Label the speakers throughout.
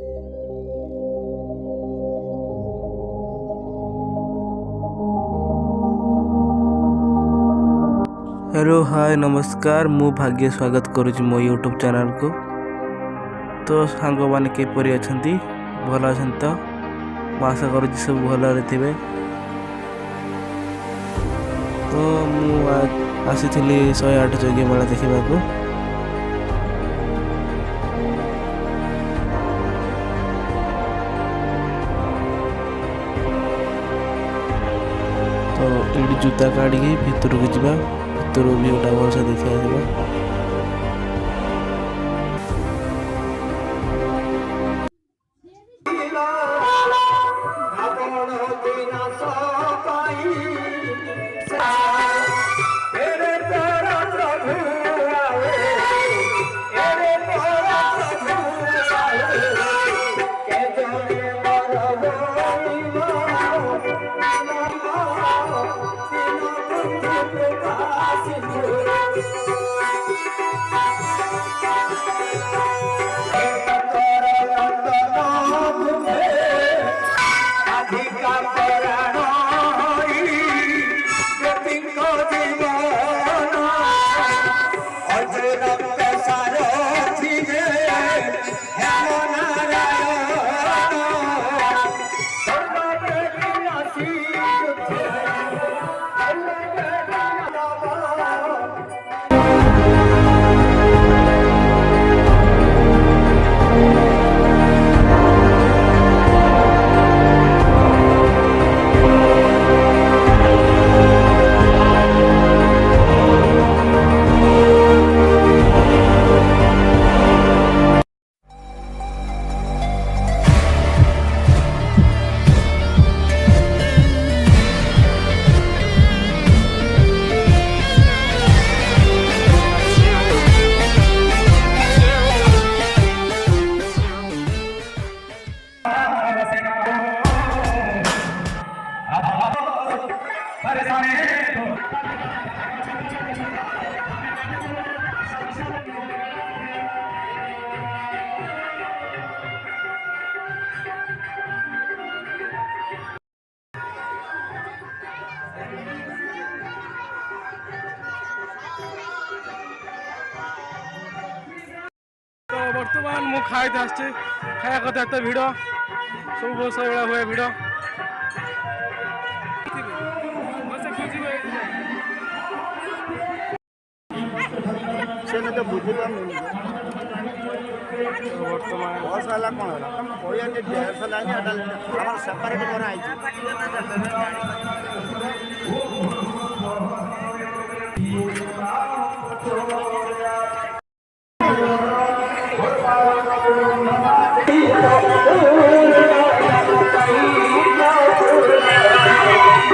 Speaker 1: Hello hi नमस्कार मु भाग्य स्वागत करुँच मो यूट्यूब चैनल को। तो सांग मैंने किपरि अछंती भल अछंती तो आशा करुँच सब भल थे। तो मु आसी 108 जोगी मेला देखा। तो ये जूता काढ़ी भितर को जावा भितर भी गोटा भलसे देखा। बर्तमान मु खाई खाया कथा एत भिड़ सब बस भाया हुए भिड़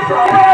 Speaker 2: Thank you.